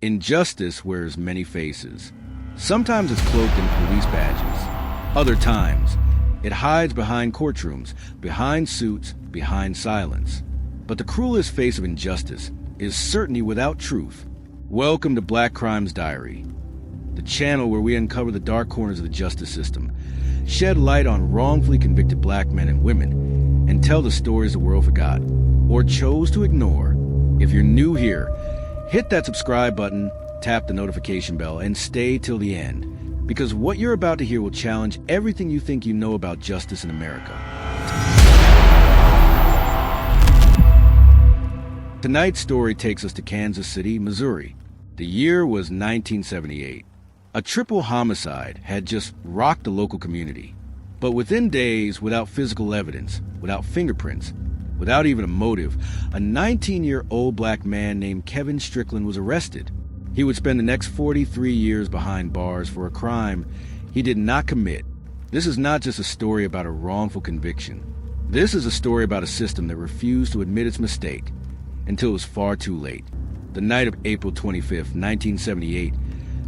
Injustice wears many faces. Sometimes it's cloaked in police badges. Other times, it hides behind courtrooms, behind suits, behind silence. But the cruelest face of injustice is certainty without truth. Welcome to Black Crime's Diary, the channel where we uncover the dark corners of the justice system, shed light on wrongfully convicted black men and women, and tell the stories the world forgot or chose to ignore. If you're new here, hit that subscribe button, tap the notification bell, and stay till the end, because what you're about to hear will challenge everything you think you know about justice in America. Tonight's story takes us to Kansas City, Missouri. The year was 1978. A triple homicide had just rocked the local community. But within days, without physical evidence, without fingerprints, without even a motive, a 19-year-old black man named Kevin Strickland was arrested. He would spend the next 43 years behind bars for a crime he did not commit. This is not just a story about a wrongful conviction. This is a story about a system that refused to admit its mistake until it was far too late. The night of April 25th, 1978,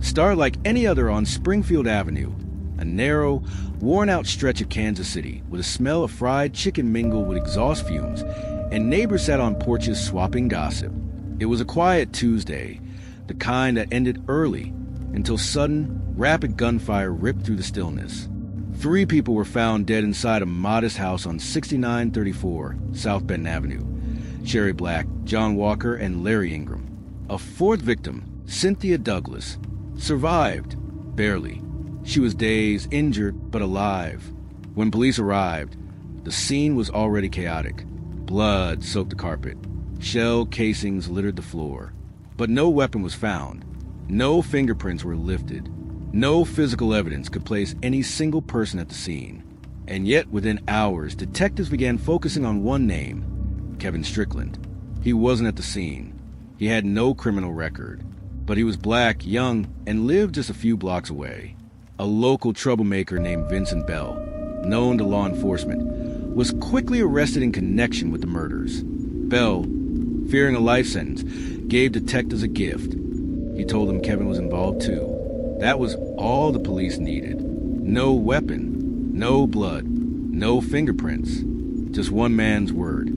started like any other on Springfield Avenue, a narrow, worn-out stretch of Kansas City with a smell of fried chicken mingled with exhaust fumes, and neighbors sat on porches swapping gossip. It was a quiet Tuesday, the kind that ended early until sudden, rapid gunfire ripped through the stillness. 3 people were found dead inside a modest house on 6934 South Benton Avenue: Sherry Black, John Walker, and Larry Ingram. A 4th victim, Cynthia Douglas, survived, barely. She was dazed, injured, but alive. When police arrived, the scene was already chaotic. Blood soaked the carpet. Shell casings littered the floor. But no weapon was found. No fingerprints were lifted. No physical evidence could place any single person at the scene. And yet, within hours, detectives began focusing on one name: Kevin Strickland. He wasn't at the scene. He had no criminal record. But he was black, young, and lived just a few blocks away. A local troublemaker named Vincent Bell, known to law enforcement, was quickly arrested in connection with the murders. Bell, fearing a life sentence, gave detectives a gift. He told them Kevin was involved too. That was all the police needed. No weapon, no blood, no fingerprints. Just one man's word.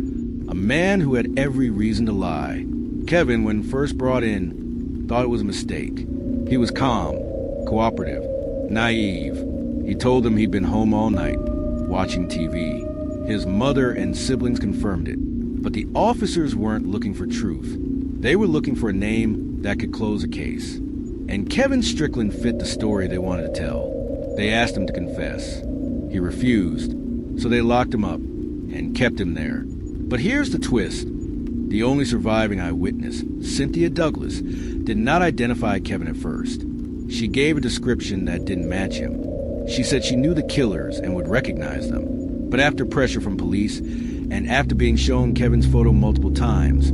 A man who had every reason to lie. Kevin, when first brought in, thought it was a mistake. He was calm, cooperative, naive. He told them he'd been home all night, watching TV. His mother and siblings confirmed it. But the officers weren't looking for truth. They were looking for a name that could close a case. And Kevin Strickland fit the story they wanted to tell. They asked him to confess. He refused, so they locked him up and kept him there. But here's the twist. The only surviving eyewitness, Cynthia Douglas, did not identify Kevin at first. She gave a description that didn't match him. She said she knew the killers and would recognize them. But after pressure from police, and after being shown Kevin's photo multiple times,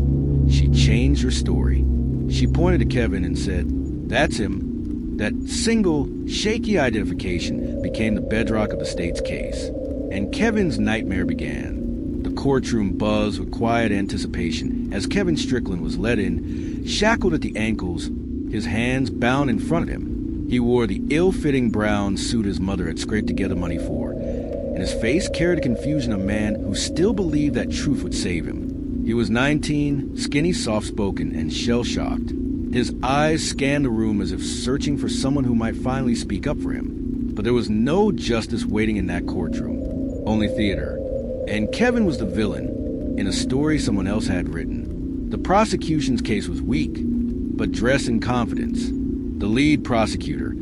she changed her story. She pointed to Kevin and said, "That's him." That single, shaky identification became the bedrock of the state's case. And Kevin's nightmare began. The courtroom buzzed with quiet anticipation as Kevin Strickland was led in, shackled at the ankles, his hands bound in front of him. He wore the ill-fitting brown suit his mother had scraped together money for, and his face carried the confusion of a man who still believed that truth would save him. He was 19, skinny, soft-spoken, and shell-shocked. His eyes scanned the room as if searching for someone who might finally speak up for him. But there was no justice waiting in that courtroom, only theater. And Kevin was the villain in a story someone else had written. The prosecution's case was weak, but dressed in confidence. The lead prosecutor,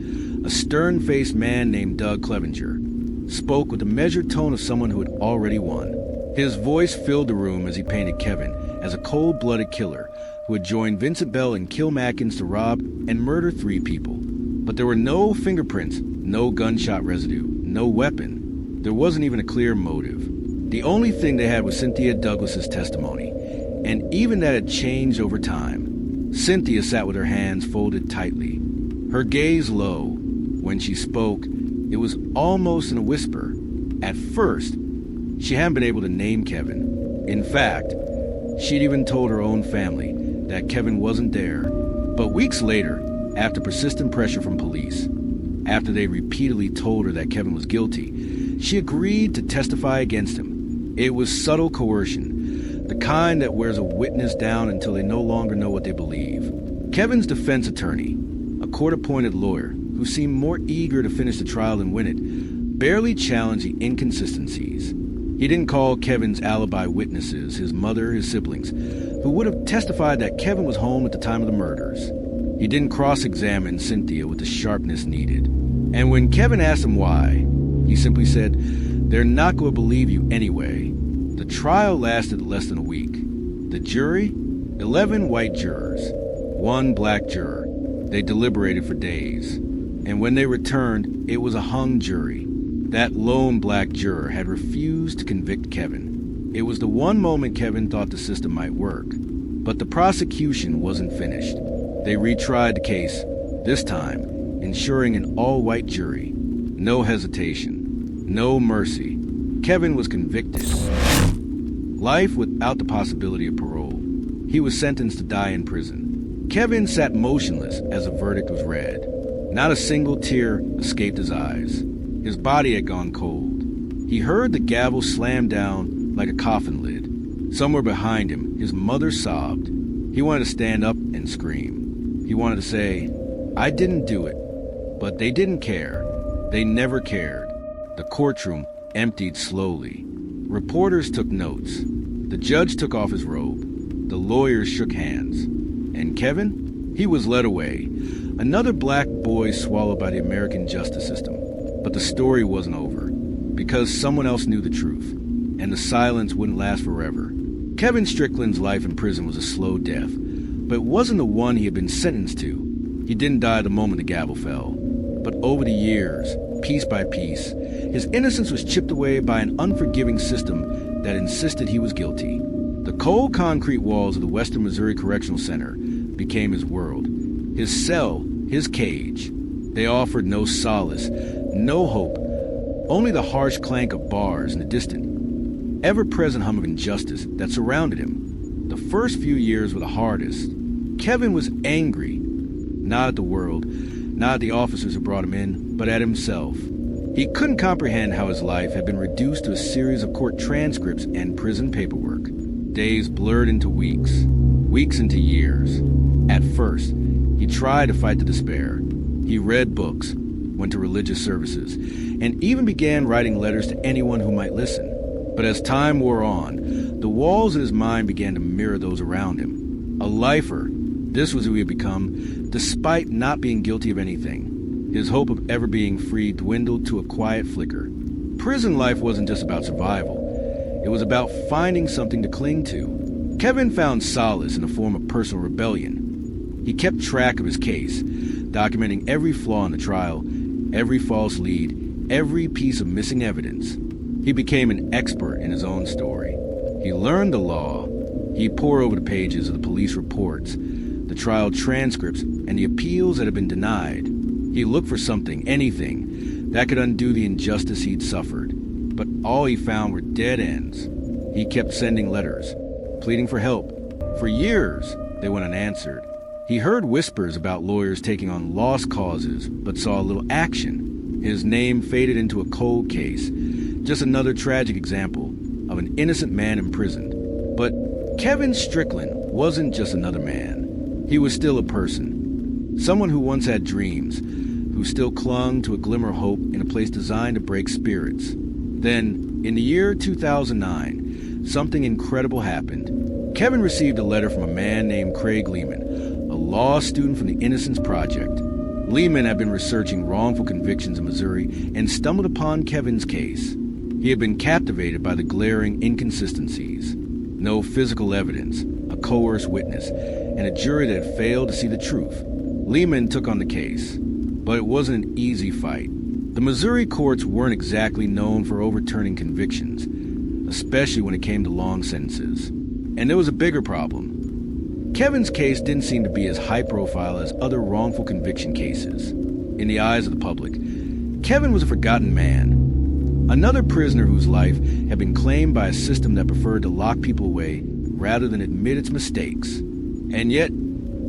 a stern-faced man named Doug Clevenger, spoke with the measured tone of someone who had already won. His voice filled the room as he painted Kevin as a cold-blooded killer who had joined Vincent Bell and Kill Matkins to rob and murder 3 people. But there were no fingerprints, no gunshot residue, no weapon. There wasn't even a clear motive. The only thing they had was Cynthia Douglas's testimony, and even that had changed over time. Cynthia sat with her hands folded tightly, her gaze low. When she spoke, it was almost in a whisper. At first, she hadn't been able to name Kevin. In fact, she'd even told her own family that Kevin wasn't there, But weeks later, after persistent pressure from police, after they repeatedly told her that Kevin was guilty, she agreed to testify against him. It was subtle coercion, the kind that wears a witness down until they no longer know what they believe. Kevin's defense attorney, a court-appointed lawyer who seemed more eager to finish the trial than win it, barely challenged the inconsistencies. He didn't call Kevin's alibi witnesses, his mother, his siblings, who would have testified that Kevin was home at the time of the murders. He didn't cross-examine Cynthia with the sharpness needed. And when Kevin asked him why, he simply said, "They're not going to believe you anyway." The trial lasted less than a week. The jury? 11 white jurors, 1 black juror. They deliberated for days. And when they returned, it was a hung jury. That lone black juror had refused to convict Kevin. It was the one moment Kevin thought the system might work. But the prosecution wasn't finished. They retried the case, this time ensuring an all-white jury. No hesitation, no mercy. Kevin was convicted. Life without the possibility of parole. He was sentenced to die in prison. Kevin sat motionless as the verdict was read. Not a single tear escaped his eyes. His body had gone cold. He heard the gavel slam down like a coffin lid. Somewhere behind him, his mother sobbed. He wanted to stand up and scream. He wanted to say, "I didn't do it." But they didn't care. They never cared. The courtroom emptied slowly. Reporters took notes. The judge took off his robe. The lawyers shook hands. And Kevin? He was led away. Another black boy swallowed by the American justice system. But the story wasn't over, because someone else knew the truth, and the silence wouldn't last forever. Kevin Strickland's life in prison was a slow death, but it wasn't the one he had been sentenced to. He didn't die the moment the gavel fell. But over the years, piece by piece, his innocence was chipped away by an unforgiving system that insisted he was guilty. The cold concrete walls of the Western Missouri Correctional Center became his world, his cell, his cage. They offered no solace, no hope, only the harsh clank of bars and the distant, ever-present hum of injustice that surrounded him. The first few years were the hardest. Kevin was angry, not at the world, not at the officers who brought him in, but at himself. He couldn't comprehend how his life had been reduced to a series of court transcripts and prison paperwork. Days blurred into weeks, weeks into years. At first, he tried to fight the despair. He read books, went to religious services, and even began writing letters to anyone who might listen. But as time wore on, the walls in his mind began to mirror those around him. A lifer, this was who he had become, despite not being guilty of anything. His hope of ever being free dwindled to a quiet flicker. Prison life wasn't just about survival. It was about finding something to cling to. Kevin found solace in a form of personal rebellion. He kept track of his case, documenting every flaw in the trial, every false lead, every piece of missing evidence. He became an expert in his own story. He learned the law. He pored over the pages of the police reports, the trial transcripts, and the appeals that had been denied. He looked for something, anything, that could undo the injustice he'd suffered. But all he found were dead ends. He kept sending letters, pleading for help. For years, they went unanswered. He heard whispers about lawyers taking on lost causes, but saw little action. His name faded into a cold case, just another tragic example of an innocent man imprisoned. But Kevin Strickland wasn't just another man. He was still a person. Someone who once had dreams, who still clung to a glimmer of hope in a place designed to break spirits. Then, in the year 2009, something incredible happened. Kevin received a letter from a man named Craig Lehman, a law student from the Innocence Project. Lehman had been researching wrongful convictions in Missouri and stumbled upon Kevin's case. He had been captivated by the glaring inconsistencies. No physical evidence, a coerced witness, and a jury that had failed to see the truth. Lehman took on the case, but it wasn't an easy fight. The Missouri courts weren't exactly known for overturning convictions, especially when it came to long sentences. And there was a bigger problem. Kevin's case didn't seem to be as high profile as other wrongful conviction cases. In the eyes of the public, Kevin was a forgotten man. Another prisoner whose life had been claimed by a system that preferred to lock people away rather than admit its mistakes. And yet,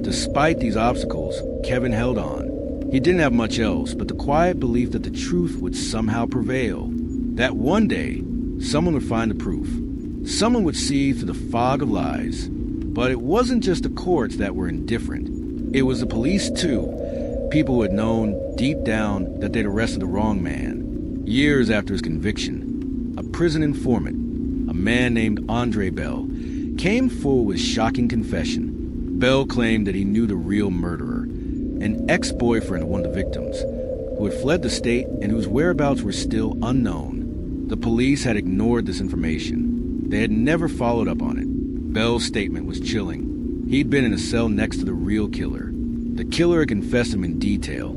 Despite these obstacles, Kevin held on. He didn't have much else but the quiet belief that the truth would somehow prevail. That one day, someone would find the proof. Someone would see through the fog of lies. But it wasn't just the courts that were indifferent. It was the police, too. People who had known deep down that they'd arrested the wrong man. Years after his conviction, a prison informant, a man named Andre Bell, came forward with shocking confession. Bell claimed that he knew the real murderer, an ex-boyfriend of one of the victims, who had fled the state and whose whereabouts were still unknown. The police had ignored this information. They had never followed up on it. Bell's statement was chilling. He'd been in a cell next to the real killer. The killer had confessed him in detail,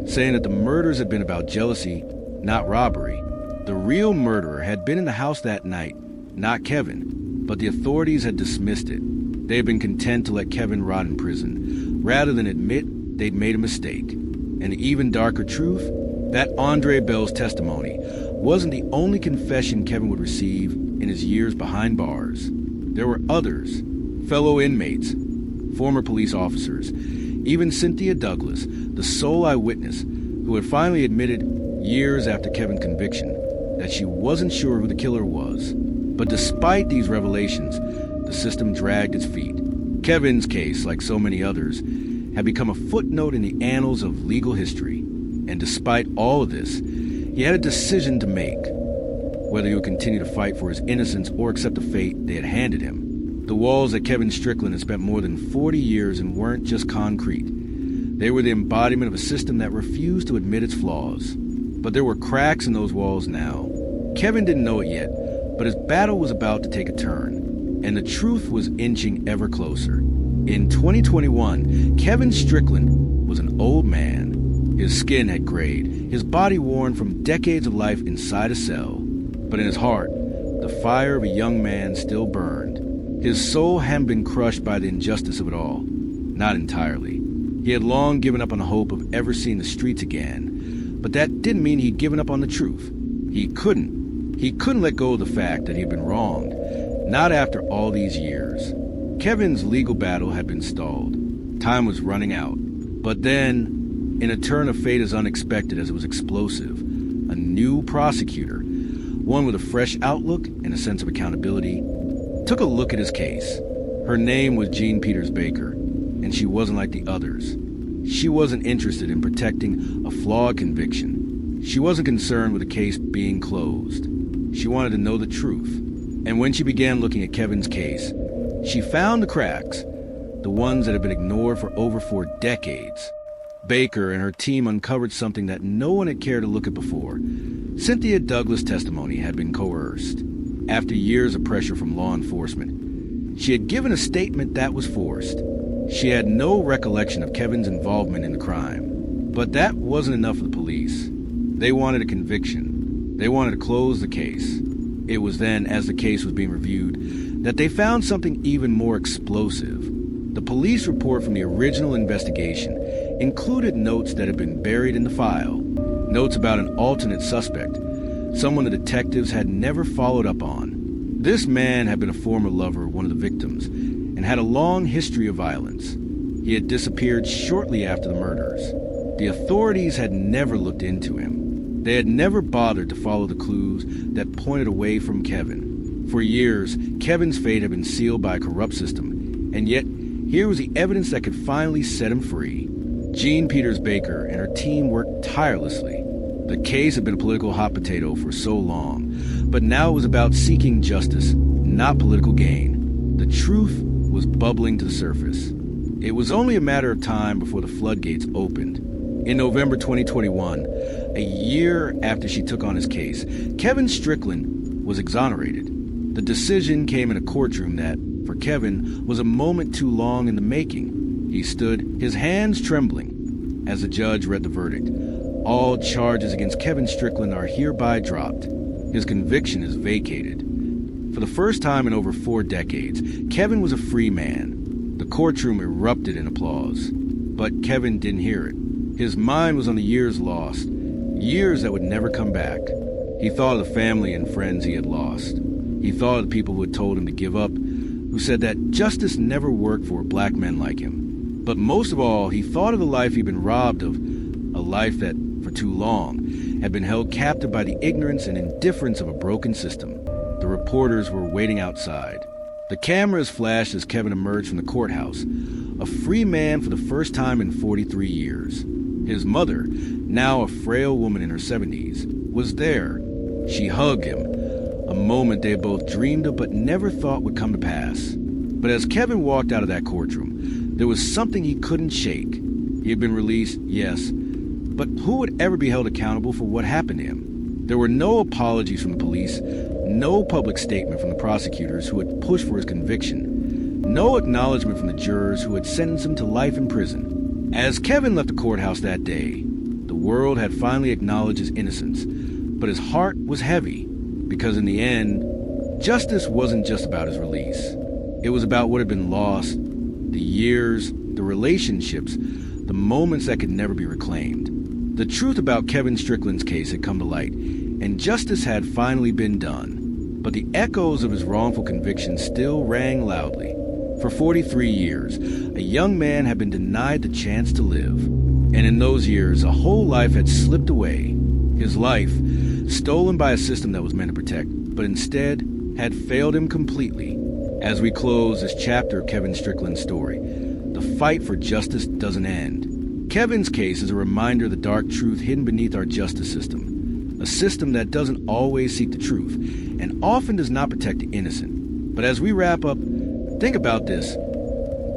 saying that the murders had been about jealousy, not robbery. The real murderer had been in the house that night, not Kevin, but the authorities had dismissed it. They had been content to let Kevin rot in prison, rather than admit they'd made a mistake. And the even darker truth, that Andre Bell's testimony wasn't the only confession Kevin would receive in his years behind bars. There were others, fellow inmates, former police officers, even Cynthia Douglas, the sole eyewitness, who had finally admitted years after Kevin's conviction that she wasn't sure who the killer was. But despite these revelations, the system dragged its feet. Kevin's case, like so many others, had become a footnote in the annals of legal history. And despite all of this, he had a decision to make, whether he would continue to fight for his innocence or accept the fate they had handed him. The walls that Kevin Strickland had spent more than 40 years in weren't just concrete. They were the embodiment of a system that refused to admit its flaws. But there were cracks in those walls now. Kevin didn't know it yet, but his battle was about to take a turn, and the truth was inching ever closer. In 2021, Kevin Strickland was an old man. His skin had grayed, his body worn from decades of life inside a cell. But in his heart, the fire of a young man still burned. His soul hadn't been crushed by the injustice of it all. Not entirely. He had long given up on the hope of ever seeing the streets again, but that didn't mean he'd given up on the truth. He couldn't. He couldn't let go of the fact that he'd been wronged. Not after all these years. Kevin's legal battle had been stalled. Time was running out. But then, in a turn of fate as unexpected as it was explosive, a new prosecutor, one with a fresh outlook and a sense of accountability, took a look at his case. Her name was Jean Peters Baker, and she wasn't like the others. She wasn't interested in protecting a flawed conviction. She wasn't concerned with the case being closed. She wanted to know the truth. And when she began looking at Kevin's case, she found the cracks, the ones that had been ignored for over 4 decades. Baker and her team uncovered something that no one had cared to look at before. Cynthia Douglas' testimony had been coerced. After years of pressure from law enforcement, she had given a statement that was forced. She had no recollection of Kevin's involvement in the crime. But that wasn't enough for the police. They wanted a conviction. They wanted to close the case. It was then, as the case was being reviewed, that they found something even more explosive. The police report from the original investigation included notes that had been buried in the file. Notes about an alternate suspect, someone the detectives had never followed up on. This man had been a former lover of one of the victims and had a long history of violence. He had disappeared shortly after the murders. The authorities had never looked into him. They had never bothered to follow the clues that pointed away from Kevin. For years, Kevin's fate had been sealed by a corrupt system, and yet here was the evidence that could finally set him free. Jean Peters Baker and her team worked tirelessly. The case had been a political hot potato for so long, but now it was about seeking justice, not political gain. The truth was bubbling to the surface. It was only a matter of time before the floodgates opened. In November 2021, a year after she took on his case, Kevin Strickland was exonerated. The decision came in a courtroom that, for Kevin, was a moment too long in the making. He stood, his hands trembling, as the judge read the verdict. All charges against Kevin Strickland are hereby dropped. His conviction is vacated. For the first time in over 4 decades, Kevin was a free man. The courtroom erupted in applause. But Kevin didn't hear it. His mind was on the years lost, years that would never come back. He thought of the family and friends he had lost. He thought of the people who had told him to give up, who said that justice never worked for black men like him. But most of all, he thought of the life he'd been robbed of, a life that, for too long, had been held captive by the ignorance and indifference of a broken system. The reporters were waiting outside. The cameras flashed as Kevin emerged from the courthouse, a free man for the first time in 43 years. His mother, now a frail woman in her 70s, was there. She hugged him, a moment they both dreamed of but never thought would come to pass. But as Kevin walked out of that courtroom, there was something he couldn't shake. He had been released, yes, but who would ever be held accountable for what happened to him? There were no apologies from the police, no public statement from the prosecutors who had pushed for his conviction, no acknowledgement from the jurors who had sentenced him to life in prison. As Kevin left the courthouse that day, the world had finally acknowledged his innocence, but his heart was heavy, because in the end, justice wasn't just about his release. It was about what had been lost, the years, the relationships, the moments that could never be reclaimed. The truth about Kevin Strickland's case had come to light, and justice had finally been done. But the echoes of his wrongful conviction still rang loudly. For 43 years, a young man had been denied the chance to live. And in those years, a whole life had slipped away. His life, stolen by a system that was meant to protect, but instead had failed him completely. As we close this chapter of Kevin Strickland's story, the fight for justice doesn't end. Kevin's case is a reminder of the dark truth hidden beneath our justice system, a system that doesn't always seek the truth and often does not protect the innocent. But as we wrap up, think about this.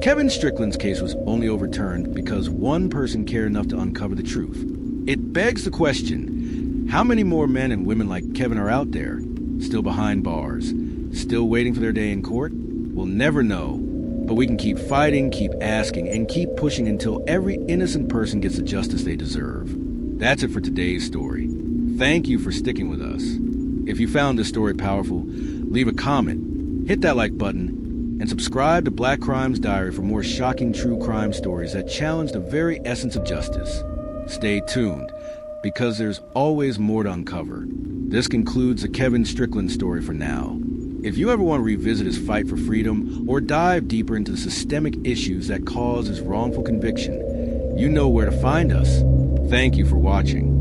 Kevin Strickland's case was only overturned because one person cared enough to uncover the truth. It begs the question, how many more men and women like Kevin are out there, still behind bars, still waiting for their day in court? We'll never know. But we can keep fighting, keep asking, and keep pushing until every innocent person gets the justice they deserve. That's it for today's story. Thank you for sticking with us. If you found this story powerful, leave a comment, hit that like button, and subscribe to Black Crimes Diary for more shocking true crime stories that challenge the very essence of justice. Stay tuned, because there's always more to uncover. This concludes the Kevin Strickland story for now. If you ever want to revisit his fight for freedom or dive deeper into the systemic issues that cause his wrongful conviction, you know where to find us. Thank you for watching.